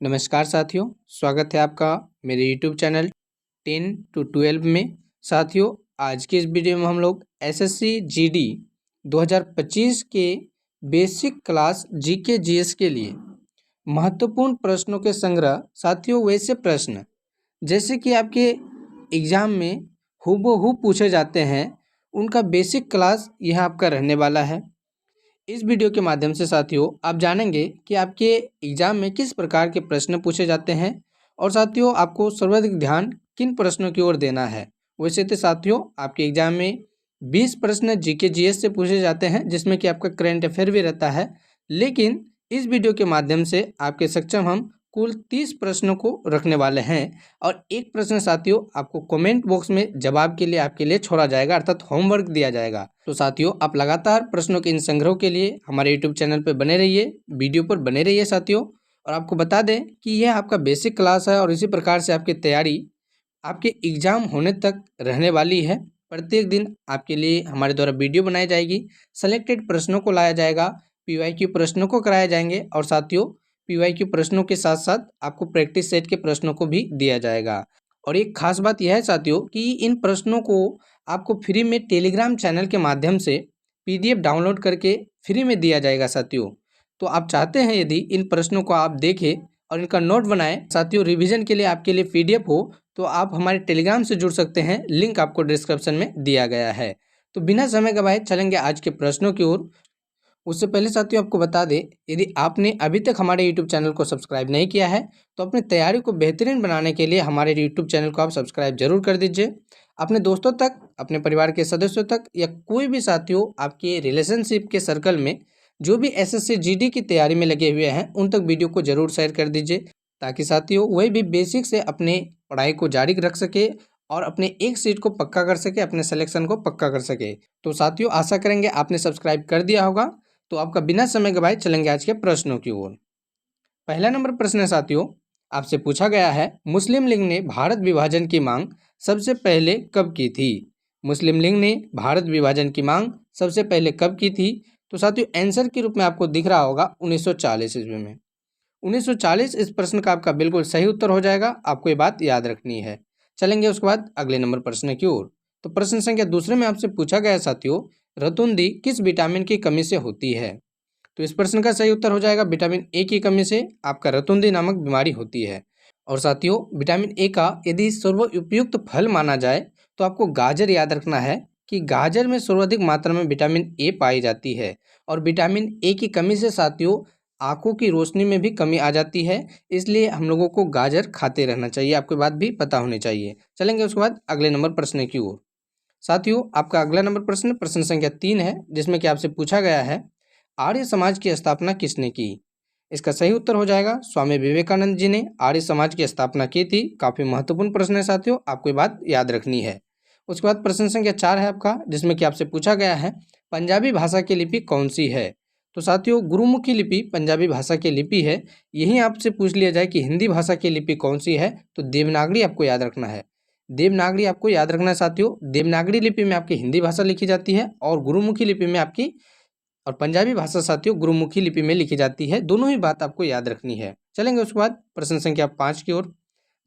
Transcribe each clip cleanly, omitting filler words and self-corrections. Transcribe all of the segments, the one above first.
नमस्कार साथियों, स्वागत है आपका मेरे YouTube चैनल 10 to 12 में। साथियों, आज की इस वीडियो में हम लोग एसएससी जीडी 2025 के बेसिक क्लास जीके जीएस के लिए महत्वपूर्ण प्रश्नों के संग्रह। साथियों, वैसे प्रश्न जैसे कि आपके एग्ज़ाम में हूबहू पूछे जाते हैं, उनका बेसिक क्लास यह आपका रहने वाला है। इस वीडियो के माध्यम से साथियों आप जानेंगे कि आपके एग्जाम में किस प्रकार के प्रश्न पूछे जाते हैं और साथियों आपको सर्वाधिक ध्यान किन प्रश्नों की ओर देना है। वैसे तो साथियों आपके एग्जाम में 20 प्रश्न जीके जीएस से पूछे जाते हैं, जिसमें कि आपका करंट अफेयर भी रहता है, लेकिन इस वीडियो के माध्यम से आपके सक्षम हम कुल 30 प्रश्नों को रखने वाले हैं और एक प्रश्न साथियों आपको कमेंट बॉक्स में जवाब के लिए आपके लिए छोड़ा जाएगा, अर्थात होमवर्क दिया जाएगा। तो साथियों आप लगातार प्रश्नों के इन संग्रह के लिए हमारे यूट्यूब चैनल पर बने रहिए, वीडियो पर बने रहिए साथियों। और आपको बता दें कि यह आपका बेसिक क्लास है और इसी प्रकार से आपकी तैयारी आपके एग्जाम होने तक रहने वाली है। प्रत्येक दिन आपके लिए हमारे द्वारा वीडियो बनाई जाएगी, सेलेक्टेड प्रश्नों को लाया जाएगा, पीवाईक्यू प्रश्नों को कराया जाएंगे और साथियों पीवाईक्यू प्रश्नों के साथ साथ आपको प्रैक्टिस सेट के प्रश्नों को भी दिया जाएगा। और एक खास बात यह है साथियों कि इन प्रश्नों को आपको फ्री में टेलीग्राम चैनल के माध्यम से पीडीएफ डाउनलोड करके फ्री में दिया जाएगा साथियों। तो आप चाहते हैं यदि इन प्रश्नों को आप देखें और इनका नोट बनाएं साथियों, रिवीजन के लिए आपके लिए पीडीएफ हो, तो आप हमारे टेलीग्राम से जुड़ सकते हैं, लिंक आपको डिस्क्रिप्शन में दिया गया है। तो बिना समय गवाए चलेंगे आज के प्रश्नों की ओर। उससे पहले साथियों आपको बता दें, यदि आपने अभी तक हमारे YouTube चैनल को सब्सक्राइब नहीं किया है तो अपनी तैयारी को बेहतरीन बनाने के लिए हमारे YouTube चैनल को आप सब्सक्राइब जरूर कर दीजिए। अपने दोस्तों तक, अपने परिवार के सदस्यों तक या कोई भी साथियों आपके रिलेशनशिप के सर्कल में जो भी एसएससी जीडी की तैयारी में लगे हुए हैं उन तक वीडियो को जरूर शेयर कर दीजिए, ताकि साथियों वही भी बेसिक से अपने पढ़ाई को जारी रख सके और अपने एक सीट को पक्का कर सके, अपने सिलेक्शन को पक्का कर सके। तो साथियों आशा करेंगे आपने सब्सक्राइब कर दिया होगा। तो आपका बिना समय गवाए चलेंगे आज के प्रश्नों की ओर। पहला नंबर प्रश्न है साथियों, आपसे पूछा गया है, मुस्लिम लीग ने भारत विभाजन की मांग सबसे पहले कब की थी? मुस्लिम लीग ने भारत विभाजन की मांग सबसे पहले कब की थी? तो साथियों आंसर के रूप में आपको दिख रहा होगा 1940 ईस्वी में। 1940 इस प्रश्न का आपका बिल्कुल सही उत्तर हो जाएगा, आपको ये बात याद रखनी है। चलेंगे उसके बाद अगले नंबर प्रश्न की ओर। तो प्रश्न संख्या दूसरे में आपसे पूछा गया साथियों, रतुंदी किस विटामिन की कमी से होती है? तो इस प्रश्न का सही उत्तर हो जाएगा विटामिन ए की कमी से आपका रतुंदी नामक बीमारी होती है। और साथियों विटामिन ए का यदि सर्वोपयुक्त फल माना जाए तो आपको गाजर याद रखना है कि गाजर में सर्वाधिक मात्रा में विटामिन ए पाई जाती है और विटामिन ए की कमी से साथियों आंखों की रोशनी में भी कमी आ जाती है, इसलिए हम लोगों को गाजर खाते रहना चाहिए। आपको बात भी पता होनी चाहिए। चलेंगे उसके बाद अगले नंबर प्रश्न की ओर। साथियों आपका अगला नंबर प्रश्न संख्या 3 है, जिसमें कि आपसे पूछा गया है, आर्य समाज की स्थापना किसने की? इसका सही उत्तर हो जाएगा स्वामी विवेकानंद जी ने आर्य समाज की स्थापना की थी। काफी महत्वपूर्ण प्रश्न है साथियों, आपको ये बात याद रखनी है। उसके बाद प्रश्न संख्या 4 है आपका, जिसमें कि आपसे पूछा गया है, पंजाबी भाषा की लिपि कौन सी है? तो साथियों गुरुमुखी लिपि पंजाबी भाषा की लिपि है। यही आपसे पूछ लिया जाए कि हिंदी भाषा की लिपि कौन सी है, तो देवनागरी आपको याद रखना है। देवनागरी आपको याद रखना है साथियों। देवनागरी लिपि में आपकी हिंदी भाषा लिखी जाती है और गुरुमुखी लिपि में आपकी और पंजाबी भाषा साथियों गुरुमुखी लिपि में लिखी जाती है। दोनों ही बात आपको याद रखनी है। चलेंगे उसके बाद प्रश्न संख्या 5 की ओर,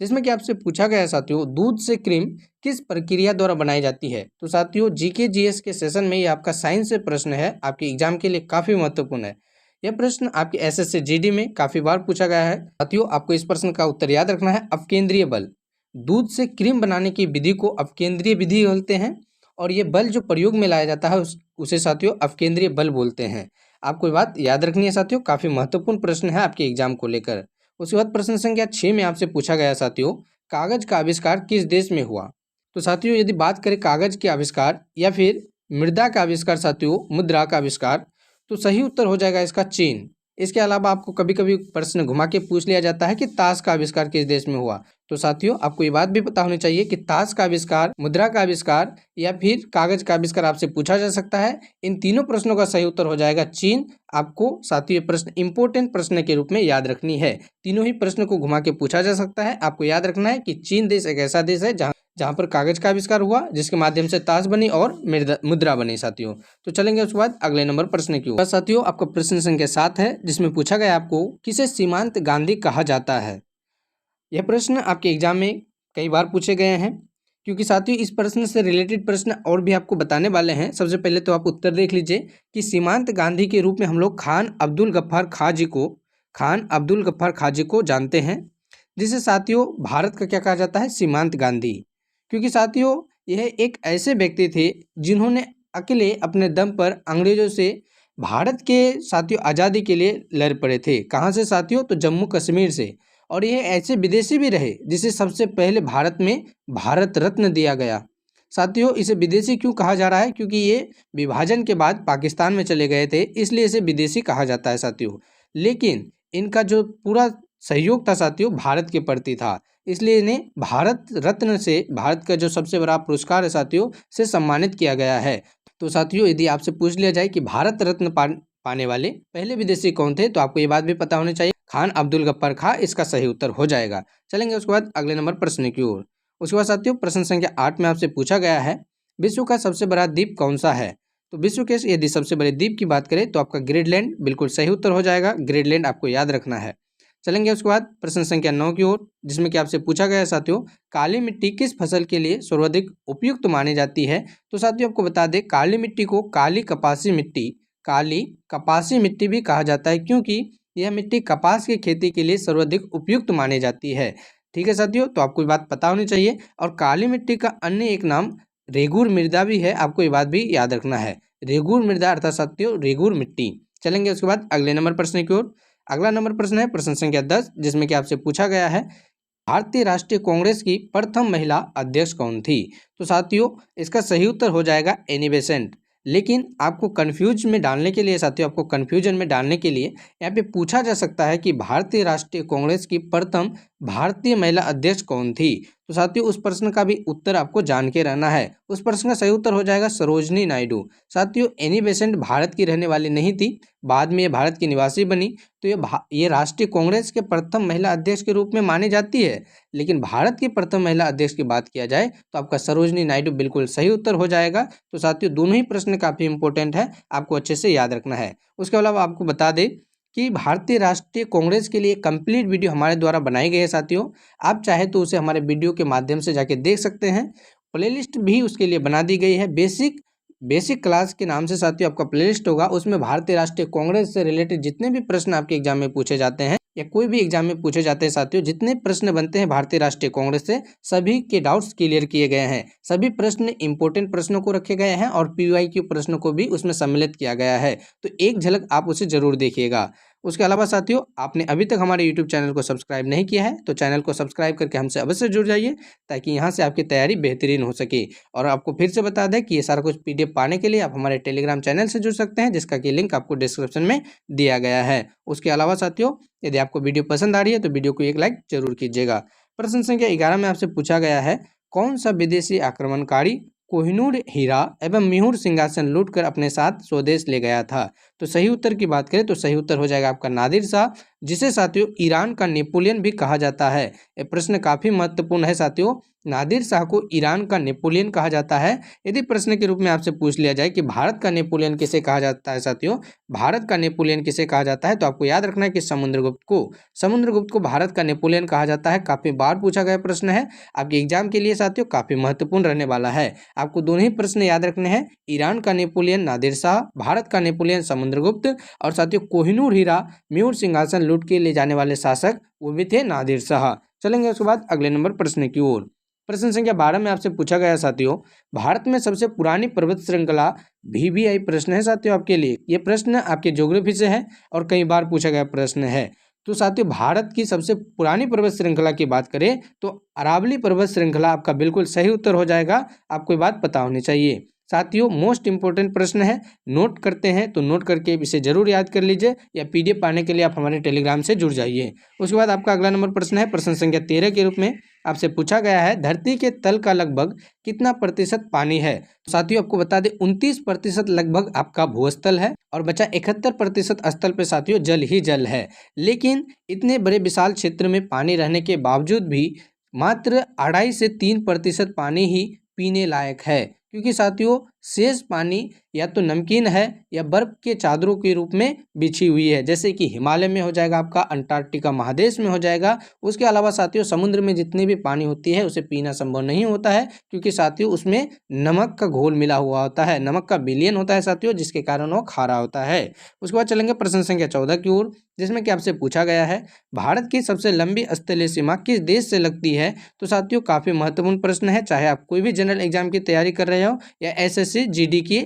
जिसमें कि आपसे पूछा गया है साथियों, दूध से क्रीम किस प्रक्रिया द्वारा बनाई जाती है? तो साथियों जीके जीएस के सेशन में ये आपका साइंस से प्रश्न है, आपके एग्जाम के लिए काफी महत्वपूर्ण है। यह प्रश्न आपके एसएससी जीडी में काफी बार पूछा गया है। साथियों आपको इस प्रश्न का उत्तर याद रखना है, अपकेंद्रीय बल। दूध से क्रीम बनाने की विधि को अपकेंद्रीय विधि बोलते हैं और ये बल जो प्रयोग में लाया जाता है उसे साथियों अपकेंद्रीय बल बोलते हैं। आपको ये बात याद रखनी है साथियों, काफी महत्वपूर्ण प्रश्न है आपके एग्जाम को लेकर। उसके बाद प्रश्न संख्या 6 में आपसे पूछा गया साथियों, कागज का आविष्कार किस देश में हुआ? तो साथियों यदि बात करें कागज के आविष्कार या फिर मृदा का आविष्कार साथियों, मुद्रा का आविष्कार, तो सही उत्तर हो जाएगा इसका चीन। इसके अलावा आपको कभी कभी प्रश्न घुमा के पूछ लिया जाता है कि ताश का आविष्कार किस देश में हुआ? तो साथियों आपको ये बात भी पता होनी चाहिए कि ताश का आविष्कार, मुद्रा का आविष्कार या फिर कागज का आविष्कार आपसे पूछा जा सकता है। इन तीनों प्रश्नों का सही उत्तर हो जाएगा चीन। आपको साथियों ये प्रश्न इंपोर्टेंट प्रश्न के रूप में याद रखनी है। तीनों ही प्रश्न को घुमा के पूछा जा सकता है। आपको याद रखना है कि चीन देश एक ऐसा देश है जहाँ पर कागज का आविष्कार हुआ, जिसके माध्यम से ताश बनी और मुद्रा बनी साथियों। तो चलेंगे उसके बाद अगले नंबर प्रश्न की ओर। साथियों आपका प्रश्न संख्या 7 है, जिसमें पूछा गया आपको किसे सीमांत गांधी कहा जाता है। यह प्रश्न आपके एग्जाम में कई बार पूछे गए हैं, क्योंकि साथियों इस प्रश्न से रिलेटेड प्रश्न और भी आपको बताने वाले हैं। सबसे पहले तो आप उत्तर देख लीजिए कि सीमांत गांधी के रूप में हम लोग खान अब्दुल गफ्फार खां जी को जानते हैं, जिसे साथियों भारत का क्या कहा जाता है, सीमांत गांधी। क्योंकि साथियों यह एक ऐसे व्यक्ति थे जिन्होंने अकेले अपने दम पर अंग्रेजों से भारत के साथियों आज़ादी के लिए लड़ पड़े थे। कहाँ से साथियों, तो जम्मू कश्मीर से। और ये ऐसे विदेशी भी रहे जिसे सबसे पहले भारत में भारत रत्न दिया गया। साथियों इसे विदेशी क्यों कहा जा रहा है, क्योंकि ये विभाजन के बाद पाकिस्तान में चले गए थे, इसलिए इसे विदेशी कहा जाता है साथियों। लेकिन इनका जो पूरा सहयोग था साथियों भारत के प्रति था, इसलिए इन्हें भारत रत्न से, भारत का जो सबसे बड़ा पुरस्कार है साथियों, से सम्मानित किया गया है। तो साथियों यदि आपसे पूछ लिया जाए कि भारत रत्न पाने वाले पहले विदेशी कौन थे, तो आपको ये बात भी पता होनी चाहिए, खान अब्दुल गफ्फार खां इसका सही उत्तर हो जाएगा। चलेंगे उसके बाद अगले नंबर प्रश्न की ओर। उसके बाद साथियों प्रश्न संख्या 8 में आपसे पूछा गया है विश्व का सबसे बड़ा द्वीप कौन सा है। तो विश्व के यदि सबसे बड़े द्वीप की बात करें तो आपका ग्रीनलैंड बिल्कुल सही उत्तर हो जाएगा। ग्रीनलैंड आपको याद रखना है। चलेंगे उसके बाद प्रश्न संख्या 9 की ओर, जिसमें कि आपसे पूछा गया है साथियों काली मिट्टी किस फसल के लिए सर्वाधिक उपयुक्त मानी जाती है। तो साथियों आपको बता दें काली मिट्टी को काली कपासी मिट्टी भी कहा जाता है, क्योंकि यह मिट्टी कपास की खेती के लिए सर्वाधिक उपयुक्त मानी जाती है। ठीक है साथियों, तो आपको ये बात पता होनी चाहिए। और काली मिट्टी का अन्य एक नाम रेगुर मृदा भी है, आपको ये बात भी याद रखना है। रेगुर मृदा अर्थात साथियों रेगुर मिट्टी। चलेंगे उसके बाद अगले नंबर प्रश्न की ओर। अगला नंबर प्रश्न है प्रश्न संख्या 10, जिसमें कि आपसे पूछा गया है भारतीय राष्ट्रीय कांग्रेस की प्रथम महिला अध्यक्ष कौन थी। तो साथियों इसका सही उत्तर हो जाएगा एनी बेसेंट। लेकिन आपको कंफ्यूजन में डालने के लिए यहाँ पे पूछा जा सकता है कि भारतीय राष्ट्रीय कांग्रेस की प्रथम भारतीय महिला अध्यक्ष कौन थी। तो साथियों उस प्रश्न का भी उत्तर आपको जान के रहना है। उस प्रश्न का सही उत्तर हो जाएगा सरोजनी नायडू। साथियों एनी बेसेंट भारत की रहने वाली नहीं थी, बाद में ये भारत की निवासी बनी। तो ये राष्ट्रीय कांग्रेस के प्रथम महिला अध्यक्ष के रूप में मानी जाती है, लेकिन भारत की प्रथम महिला अध्यक्ष की बात किया जाए तो आपका सरोजनी नायडू बिल्कुल सही उत्तर हो जाएगा। तो साथियों दोनों ही प्रश्न काफी इंपॉर्टेंट है, आपको अच्छे से याद रखना है। उसके अलावा आपको बता दें कि भारतीय राष्ट्रीय कांग्रेस के लिए कंप्लीट वीडियो हमारे द्वारा बनाई गई है साथियों। आप चाहे तो उसे हमारे वीडियो के माध्यम से जाके देख सकते हैं। प्लेलिस्ट भी उसके लिए बना दी गई है, बेसिक क्लास के नाम से साथियों आपका प्लेलिस्ट होगा। उसमें भारतीय राष्ट्रीय कांग्रेस से रिलेटेड जितने भी प्रश्न आपके एग्जाम में पूछे जाते हैं या कोई भी एग्जाम में पूछे जाते हैं साथियों, जितने प्रश्न बनते हैं भारतीय राष्ट्रीय कांग्रेस से, सभी के डाउट्स क्लियर किए गए हैं। सभी प्रश्न इंपॉर्टेंट प्रश्नों को रखे गए हैं और PYQ प्रश्नों को भी उसमें सम्मिलित किया गया है। तो एक झलक आप उसे जरूर देखिएगा। उसके अलावा साथियों आपने अभी तक हमारे YouTube चैनल को सब्सक्राइब नहीं किया है तो चैनल को सब्सक्राइब करके हमसे अवश्य जुड़ जाइए, ताकि यहाँ से आपकी तैयारी बेहतरीन हो सके। और आपको फिर से बता दें कि ये सारा कुछ PDF पाने के लिए आप हमारे टेलीग्राम चैनल से जुड़ सकते हैं, जिसका कि लिंक आपको डिस्क्रिप्शन में दिया गया है। उसके अलावा साथियों यदि आपको वीडियो पसंद आ रही है तो वीडियो को एक लाइक जरूर कीजिएगा। प्रश्न संख्या 11 में आपसे पूछा गया है कौन सा विदेशी आक्रमणकारी कोहिनूर हीरा एवं मिहुर सिंहासन लूटकर अपने साथ स्वदेश ले गया था। तो सही उत्तर की बात करें तो सही उत्तर हो जाएगा आपका नादिर शाह, जिसे साथियों ईरान का नेपोलियन भी कहा जाता है। ये प्रश्न काफी महत्वपूर्ण है साथियों। नादिर शाह को ईरान का नेपोलियन कहा जाता है। यदि प्रश्न के रूप में आपसे पूछ लिया जाए कि भारत का नेपोलियन किसे कहा जाता है साथियों, भारत का नेपोलियन किसे कहा जाता है, तो आपको याद रखना है कि समुद्रगुप्त को भारत का नेपोलियन कहा जाता है। काफी बार पूछा गया प्रश्न है, आपके एग्जाम के लिए साथियों काफी महत्वपूर्ण रहने वाला है। आपको दोनों ही प्रश्न याद रखने हैं, ईरान का नेपोलियन नादिर शाह, भारत का नेपोलियन समुद्रगुप्त, और साथियों कोहिनूर हीरा मिहुर सिंहासन लूट के ले जाने वाले शासक वो भी थे नादिर शाह। चलेंगे उसके बाद अगले नंबर प्रश्न की ओर। प्रश्न संख्या 12 में आपसे पूछा गया साथियों भारत में सबसे पुरानी पर्वत श्रृंखला VVI प्रश्न है साथियों आपके लिए। ये प्रश्न आपके ज्योग्राफी से है और कई बार पूछा गया प्रश्न है। तो साथियों भारत की सबसे पुरानी पर्वत श्रृंखला की बात करें तो अरावली पर्वत श्रृंखला आपका बिल्कुल सही उत्तर हो जाएगा। आपको ये बात पता होनी चाहिए। साथियों मोस्ट इंपोर्टेंट प्रश्न है, नोट करते हैं तो नोट करके इसे जरूर याद कर लीजिए, या PDF पाने के लिए आप हमारे टेलीग्राम से जुड़ जाइए। उसके बाद आपका अगला नंबर प्रश्न है प्रश्न संख्या 13 के रूप में आपसे पूछा गया है धरती के तल का लगभग कितना प्रतिशत पानी है। साथियों आपको बता दें 29% लगभग आपका भूस्थल है और बचा 71% स्थल पे साथियों जल ही जल है। लेकिन इतने बड़े विशाल क्षेत्र में पानी रहने के बावजूद भी मात्र 2.5 से 3% पानी ही पीने लायक है, क्योंकि साथियों शेष पानी या तो नमकीन है या बर्फ के चादरों के रूप में बिछी हुई है, जैसे कि हिमालय में हो जाएगा, आपका अंटार्कटिका महादेश में हो जाएगा। उसके अलावा साथियों समुद्र में जितनी भी पानी होती है उसे पीना संभव नहीं होता है, क्योंकि साथियों उसमें नमक का घोल मिला हुआ होता है, नमक का विलयन होता है साथियों, जिसके कारण वो खारा होता है। उसके बाद चलेंगे प्रश्न संख्या 14 की ओर, जिसमें कि आपसे पूछा गया है भारत की सबसे लंबी स्थलीय सीमा किस देश से लगती है। तो साथियों काफी महत्वपूर्ण प्रश्न है, चाहे आप कोई भी जनरल एग्जाम की तैयारी कर रहे हो या एसएससी जीडी की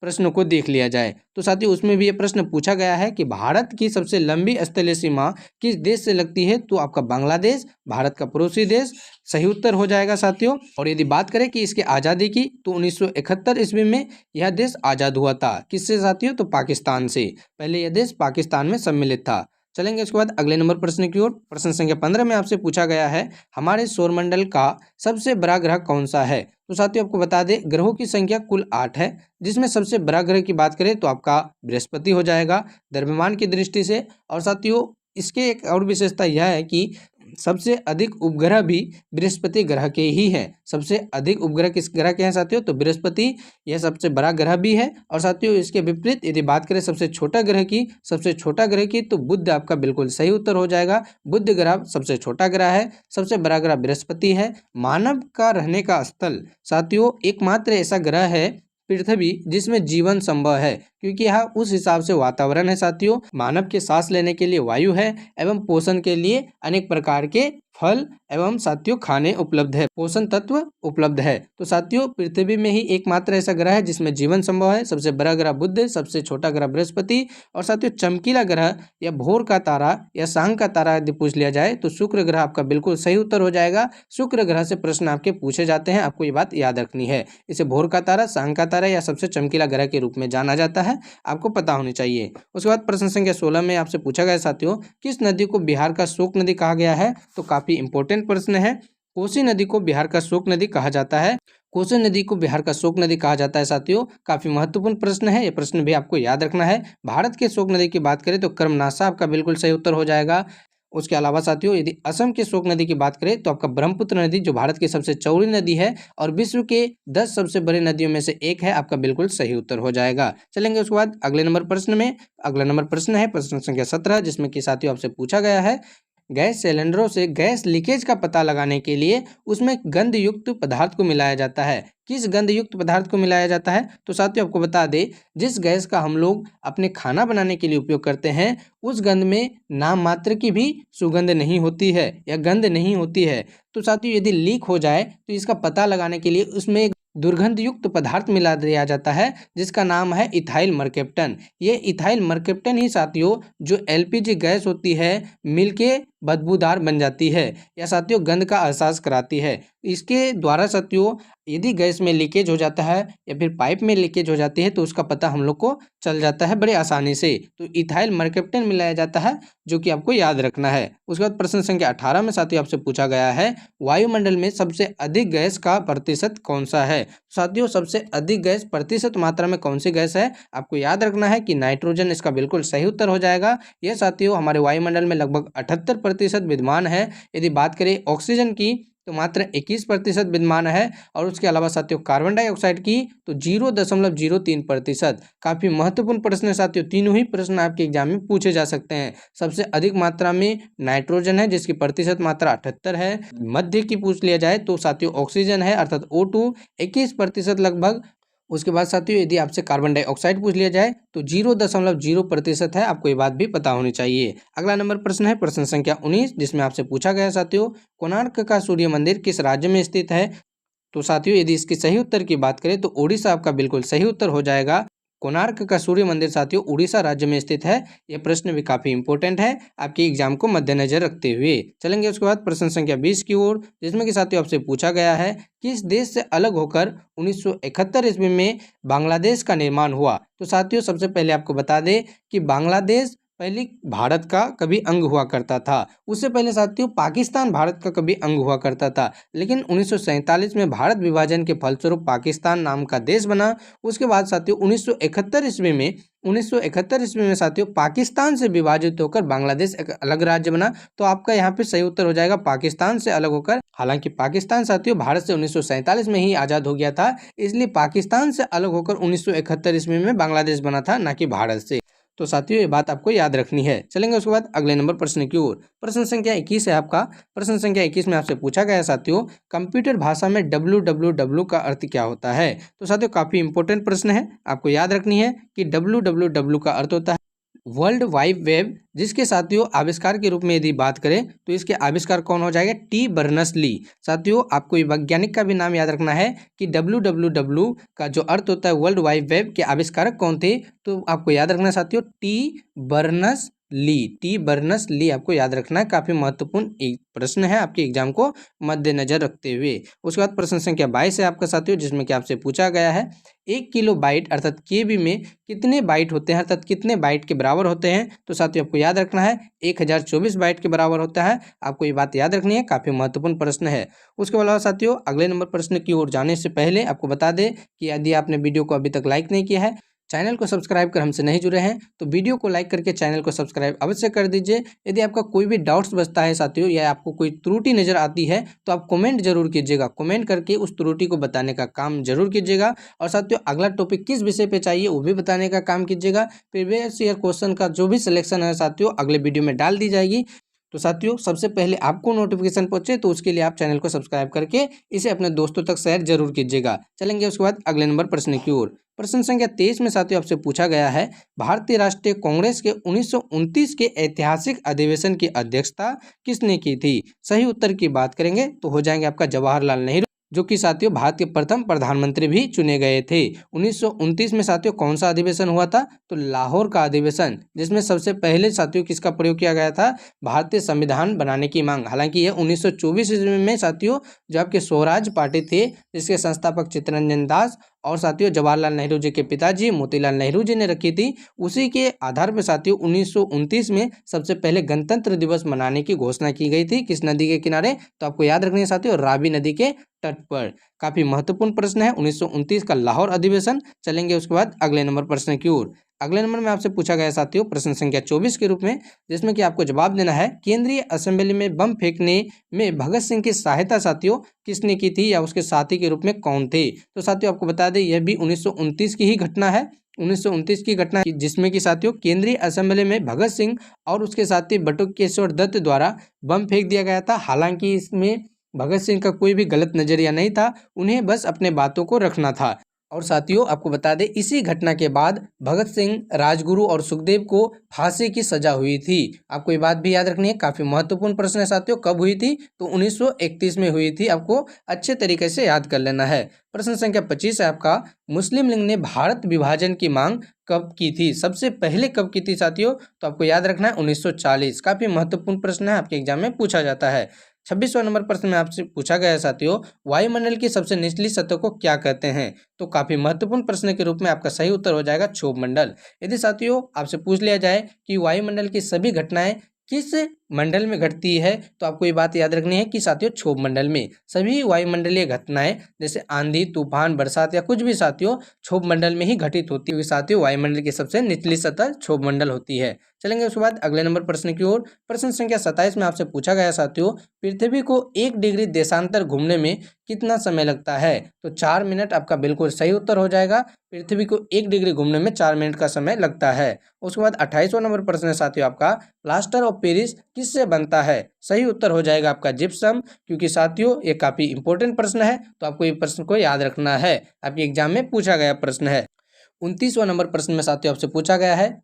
प्रश्नों को देख लिया जाए, तो साथियों उसमें भी ये प्रश्न पूछा गया है कि भारत की सबसे लंबी स्थलीय सीमा किस देश से लगती है। तो आपका बांग्लादेश, भारत का पड़ोसी देश, सही उत्तर हो जाएगा साथियों। और यदि बात करें कि इसकी आज़ादी की, तो 1971 ईस्वी में यह देश आज़ाद हुआ था। किससे साथियों? तो पाकिस्तान से। पहले यह देश पाकिस्तान में सम्मिलित था। चलेंगे उसके बाद अगले नंबर प्रश्न की ओर। प्रश्न संख्या 15 में आपसे पूछा गया है हमारे सौरमंडल का सबसे बड़ा ग्रह कौन सा है। तो साथियों आपको बता दें ग्रहों की संख्या कुल 8 है, जिसमें सबसे बड़ा ग्रह की बात करें तो आपका बृहस्पति हो जाएगा द्रव्यमान की दृष्टि से। और साथियों इसके एक और विशेषता यह है कि सबसे अधिक उपग्रह भी बृहस्पति ग्रह के ही हैं। सबसे अधिक उपग्रह किस ग्रह के हैं साथियों? तो बृहस्पति, यह सबसे बड़ा ग्रह भी है। और साथियों इसके विपरीत यदि बात करें सबसे छोटा ग्रह की, तो बुध आपका बिल्कुल सही उत्तर हो जाएगा। बुध ग्रह सबसे छोटा ग्रह है, सबसे बड़ा ग्रह बृहस्पति है। मानव का रहने का स्थल साथियों एकमात्र ऐसा ग्रह है पृथ्वी जिसमें जीवन संभव है, क्योंकि यह उस हिसाब से वातावरण है साथियों। मानव के सांस लेने के लिए वायु है एवं पोषण के लिए अनेक प्रकार के फल एवं साथियों खाने उपलब्ध है, पोषण तत्व उपलब्ध है। तो साथियों पृथ्वी में ही एकमात्र ऐसा ग्रह है जिसमें जीवन संभव है। सबसे बड़ा ग्रह बुध, सबसे छोटा ग्रह बृहस्पति। और साथियों चमकीला ग्रह या भोर का तारा या सांग का तारा यदि पूछ लिया जाए तो शुक्र ग्रह आपका बिल्कुल सही उत्तर हो जाएगा। शुक्र ग्रह से प्रश्न आपके पूछे जाते हैं, आपको ये बात याद रखनी है। इसे भोर का तारा, सांग का तारा या सबसे चमकीला ग्रह के रूप में जाना जाता है, आपको पता होनी चाहिए। उसके बाद प्रश्न संख्या 16 में आपसे पूछा गया साथियों किस नदी को बिहार का शोक नदी कहा गया है। तो काफी इंपॉर्टेंट प्रश्न है। कोसी नदी को बिहार का शोक नदी कहा जाता है। कोसी नदी को बिहार का शोक नदी कहा जाता है साथियों, काफी महत्वपूर्ण प्रश्न है, यह प्रश्न भी आपको याद रखना है। भारत के शोक नदी की बात करें तो कर्मनाशा आपका बिल्कुल सही उत्तर हो जाएगा। उसके अलावा साथियों यदि असम के शोक नदी की बात करें तो आपका ब्रह्मपुत्र नदी जो भारत की सबसे चौड़ी नदी है और विश्व के 10 सबसे बड़ी नदियों में से एक है, आपका बिल्कुल सही उत्तर हो जाएगा। चलेंगे उसके बाद अगले नंबर प्रश्न में। अगला नंबर प्रश्न है प्रश्न संख्या 17, जिसमें कि साथियों आपसे पूछा गया है गैस सिलेंडरों से गैस लीकेज का पता लगाने के लिए उसमें गंध युक्त पदार्थ को मिलाया जाता है। किस गंध युक्त पदार्थ को मिलाया जाता है? तो साथियों आपको बता दें जिस गैस का हम लोग अपने खाना बनाने के लिए उपयोग करते हैं उस गंध में नाम मात्र की भी सुगंध नहीं होती है या गंध नहीं होती है। तो साथियों यदि लीक हो जाए तो इसका पता लगाने के लिए उसमें दुर्गंध युक्त पदार्थ मिला दिया जाता है, जिसका नाम है इथाइल मरकेप्टन। ये इथाइल मरकेप्टन ही साथियों जो एलपीजी गैस होती है मिलके बदबूदार बन जाती है या साथियों गंध का एहसास कराती है। इसके द्वारा साथियों यदि गैस में लीकेज हो जाता है या फिर पाइप में लीकेज हो जाती है तो उसका पता हम लोग को चल जाता है बड़े आसानी से। तो इथाइल मरकेप्टन मिलाया जाता है, जो कि आपको याद रखना है। उसके बाद प्रश्न संख्या 18 में साथियों आपसे पूछा गया है वायुमंडल में सबसे अधिक गैस का प्रतिशत कौन सा है। साथियों सबसे अधिक गैस प्रतिशत मात्रा में कौन सी गैस है? आपको याद रखना है कि नाइट्रोजन इसका बिल्कुल सही उत्तर हो जाएगा। यह साथियों हमारे वायुमंडल में लगभग 78% विद्यमान है। यदि बात करें ऑक्सीजन की तो मात्र 21% विद्यमान है। और उसके अलावा साथियों कार्बन डाइऑक्साइड की तो 0.03%। काफी महत्वपूर्ण प्रश्न है साथियों, तीनों ही प्रश्न आपके एग्जाम में पूछे जा सकते हैं। सबसे अधिक मात्रा में नाइट्रोजन है जिसकी प्रतिशत मात्रा 78 है। मध्य की पूछ लिया जाए तो साथियों ऑक्सीजन है अर्थात O2 21% लगभग। उसके बाद साथियों यदि आपसे कार्बन डाइऑक्साइड पूछ लिया जाए तो 0.0% है, आपको ये बात भी पता होनी चाहिए। अगला नंबर प्रश्न है प्रश्न संख्या 19, जिसमें आपसे पूछा गया साथियों कोणार्क का सूर्य मंदिर किस राज्य में स्थित है। तो साथियों यदि इसकी सही उत्तर की बात करें तो उड़ीसा आपका बिल्कुल सही उत्तर हो जाएगा। कोणार्क का सूर्य मंदिर साथियों उड़ीसा राज्य में स्थित है। यह प्रश्न भी काफी इंपॉर्टेंट है आपके एग्जाम को मद्देनजर रखते हुए। चलेंगे उसके बाद प्रश्न संख्या 20 की ओर, जिसमें कि साथियों आपसे पूछा गया है किस देश से अलग होकर 1971 ईस्वी में बांग्लादेश का निर्माण हुआ। तो साथियों सबसे पहले आपको बता दें कि बांग्लादेश पहले भारत का कभी अंग हुआ करता था। उससे पहले साथियों पाकिस्तान भारत का कभी अंग हुआ करता था, लेकिन 1947 में भारत विभाजन के फलस्वरूप पाकिस्तान नाम का देश बना। उसके बाद साथियों 1971 ईस्वी में साथियों पाकिस्तान से विभाजित होकर बांग्लादेश एक अलग राज्य बना। तो आपका यहाँ पे सही उत्तर हो जाएगा पाकिस्तान से अलग होकर। हालांकि पाकिस्तान साथियों भारत से 1947 में ही आज़ाद हो गया था, इसलिए पाकिस्तान से अलग होकर 1971 ईस्वी में बांग्लादेश बना था, ना कि भारत से। तो साथियों ये बात आपको याद रखनी है। चलेंगे उसके बाद अगले नंबर प्रश्न की ओर। प्रश्न संख्या 21 है आपका। प्रश्न संख्या 21 में आपसे पूछा गया है साथियों, कंप्यूटर भाषा में www का अर्थ क्या होता है। तो साथियों काफी इंपॉर्टेंट प्रश्न है, आपको याद रखनी है कि www का अर्थ होता है वर्ल्ड वाइड वेब, जिसके साथियों आविष्कार के रूप में यदि बात करें तो इसके आविष्कार कौन हो जाएगा, टी बर्नर्स ली। साथियों आपको ये वैज्ञानिक का भी नाम याद रखना है कि www का जो अर्थ होता है वर्ल्ड वाइड वेब के आविष्कारक कौन थे, तो आपको याद रखना है साथियों टी बर्नर्स ली आपको याद रखना है। काफी महत्वपूर्ण एक प्रश्न है आपके एग्जाम को मद्देनजर रखते हुए। उसके बाद प्रश्न संख्या 22 है आपका साथियों, जिसमें कि आपसे पूछा गया है 1 किलो बाइट अर्थात केबी में कितने बाइट होते हैं, अर्थात कितने बाइट के बराबर होते हैं। तो साथियों आपको याद रखना है 1024 बाइट के बराबर होता है। आपको ये बात याद रखनी है, काफी महत्वपूर्ण प्रश्न है। उसके अलावा साथियों अगले नंबर प्रश्न की ओर जाने से पहले आपको बता दें कि यदि आपने वीडियो को अभी तक लाइक नहीं किया है, चैनल को सब्सक्राइब कर हमसे नहीं जुड़े हैं, तो वीडियो को लाइक करके चैनल को सब्सक्राइब अवश्य कर दीजिए। यदि आपका कोई भी डाउट्स बचता है साथियों, या आपको कोई त्रुटि नजर आती है, तो आप कमेंट जरूर कीजिएगा। कमेंट करके उस त्रुटि को बताने का काम जरूर कीजिएगा। और साथियों अगला टॉपिक किस विषय पे चाहिए वो भी बताने का काम कीजिएगा। प्रीवियस ईयर क्वेश्चन का जो भी सिलेक्शन है साथियों अगले वीडियो में डाल दी जाएगी। तो साथियों सबसे पहले आपको नोटिफिकेशन पहुंचे, तो उसके लिए आप चैनल को सब्सक्राइब करके इसे अपने दोस्तों तक शेयर जरूर कीजिएगा। चलेंगे उसके बाद अगले नंबर प्रश्न की ओर। प्रश्न संख्या 23 में साथियों आपसे पूछा गया है, भारतीय राष्ट्रीय कांग्रेस के 1929 के ऐतिहासिक अधिवेशन की अध्यक्षता किसने की थी। सही उत्तर की बात करेंगे तो हो जाएंगे आपका जवाहरलाल नेहरू, जो कि साथियों भारत के प्रथम प्रधानमंत्री भी चुने गए थे। 1929 में साथियों कौन सा अधिवेशन हुआ था, तो लाहौर का अधिवेशन, जिसमें सबसे पहले साथियों किसका प्रयोग किया गया था, भारतीय संविधान बनाने की मांग। हालांकि यह 1924 ईस्वी में साथियों जो आपके स्वराज पार्टी थे, जिसके संस्थापक चित्तरंजन दास और साथियों जवाहरलाल नेहरू जी के पिताजी मोतीलाल नेहरू जी ने रखी थी। उसी के आधार पर साथियों 1929 में सबसे पहले गणतंत्र दिवस मनाने की घोषणा की गई थी। किस नदी के किनारे, तो आपको याद रखनी है साथियों रावी नदी के तट पर। काफी महत्वपूर्ण प्रश्न है 1929 का लाहौर अधिवेशन। चलेंगे उसके बाद अगले नंबर प्रश्न की ओर। अगले नंबर में आपसे पूछा गया साथियों प्रश्न संख्या 24 के रूप में, जिसमें कि आपको जवाब देना है केंद्रीय असेंबली में बम फेंकने में भगत सिंह की सहायता साथियों किसने की थी, या उसके साथी के रूप में कौन थे। तो साथियों आपको बता दें यह भी 1929 की ही घटना है। 1929 की घटना जिसमें कि साथियों केंद्रीय असेंबली में भगत सिंह और उसके साथी बटुकेश्वर दत्त द्वारा बम फेंक दिया गया था। हालांकि इसमें भगत सिंह का कोई भी गलत नजरिया नहीं था, उन्हें बस अपने बातों को रखना था। और साथियों आपको बता दें इसी घटना के बाद भगत सिंह, राजगुरु और सुखदेव को फांसी की सजा हुई थी। आपको ये बात भी याद रखनी है, काफी महत्वपूर्ण प्रश्न है साथियों। कब हुई थी, तो 1931 में हुई थी। आपको अच्छे तरीके से याद कर लेना है। प्रश्न संख्या 25 है आपका, मुस्लिम लीग ने भारत विभाजन की मांग कब की थी, सबसे पहले कब की थी साथियों, तो आपको याद रखना है 1940। काफी महत्वपूर्ण प्रश्न है, आपके एग्जाम में पूछा जाता है। 26वां नंबर प्रश्न में आपसे पूछा गया है साथियों, वायुमंडल की सबसे निचली सतह को क्या कहते हैं। तो काफी महत्वपूर्ण प्रश्न के रूप में आपका सही उत्तर हो जाएगा क्षोभ मंडल। यदि साथियों आपसे पूछ लिया जाए कि वायुमंडल की सभी घटनाएं किस मंडल में घटती है, तो आपको ये बात याद रखनी है कि साथियों क्षोभ मंडल में सभी वायुमंडलीय घटनाएं जैसे आंधी, तूफान, बरसात या कुछ भी साथियों क्षोभ मंडल में ही घटित होती है। साथियों वायुमंडल की सबसे निचली सतह क्षोभ मंडल होती है। चलेंगे उसके बाद अगले नंबर प्रश्न की ओर। प्रश्न संख्या 27 में आपसे पूछा गया साथियों, पृथ्वी को 1 डिग्री देशांतर घूमने में कितना समय लगता है, तो 4 मिनट आपका बिल्कुल सही उत्तर हो जाएगा। पृथ्वी को 1 डिग्री घूमने में 4 मिनट का समय लगता है। उसके बाद 28वां नंबर प्रश्न है साथियों आपका, प्लास्टर ऑफ पेरिस किससे बनता है। सही उत्तर हो जाएगा आपका जिप्सम, क्योंकि साथियों ये काफी इंपॉर्टेंट प्रश्न है, तो आपको ये प्रश्न को याद रखना है, आपके एग्जाम में पूछा गया प्रश्न है। 29वां नंबर प्रश्न में साथियों आपसे पूछा गया है,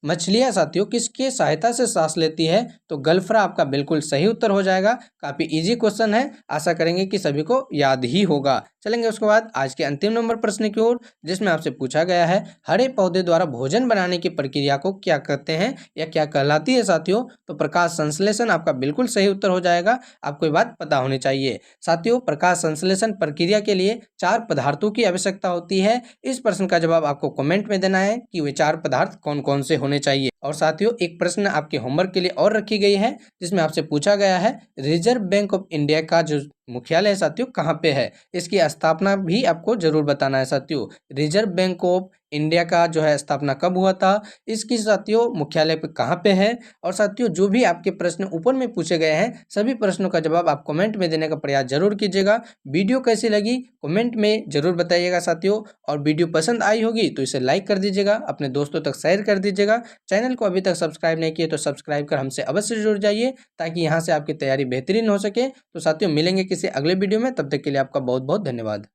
मछलियां साथियों किसके सहायता से सांस लेती है, तो गल्फरा आपका बिल्कुल सही उत्तर हो जाएगा। काफी इजी क्वेश्चन है, आशा करेंगे कि सभी को याद ही होगा। चलेंगे उसके बाद आज के अंतिम नंबर प्रश्न की ओर, जिसमें आपसे पूछा गया है, हरे पौधे द्वारा भोजन बनाने की प्रक्रिया को क्या कहते हैं या क्या कहलाती है साथियों, तो प्रकाश संश्लेषण आपका बिल्कुल सही उत्तर हो जाएगा। आपको ये बात पता होनी चाहिए साथियों। प्रकाश संश्लेषण प्रक्रिया के लिए 4 पदार्थों की आवश्यकता होती है। इस प्रश्न का जवाब आपको कमेंट में देना है कि वे 4 पदार्थ कौन कौन से होने होने चाहिए। और साथियों एक प्रश्न आपके होमवर्क के लिए और रखी गई है, जिसमें आपसे पूछा गया है रिजर्व बैंक ऑफ इंडिया का जो मुख्यालय है साथियों कहाँ पे है, इसकी स्थापना भी आपको जरूर बताना है साथियों। रिजर्व बैंक ऑफ इंडिया का जो है स्थापना कब हुआ था, इसकी साथियों मुख्यालय पे कहाँ पे है। और साथियों जो भी आपके प्रश्न ऊपर में पूछे गए हैं सभी प्रश्नों का जवाब आप कमेंट में देने का प्रयास जरूर कीजिएगा। वीडियो कैसी लगी कमेंट में जरूर बताइएगा साथियों। और वीडियो पसंद आई होगी तो इसे लाइक कर दीजिएगा, अपने दोस्तों तक शेयर कर दीजिएगा। चैनल को अभी तक सब्सक्राइब नहीं किए तो सब्सक्राइब कर हमसे अवश्य जुड़ जाइए, ताकि यहाँ से आपकी तैयारी बेहतरीन हो सके। तो साथियों मिलेंगे किसी अगले वीडियो में, तब तक के लिए आपका बहुत बहुत धन्यवाद।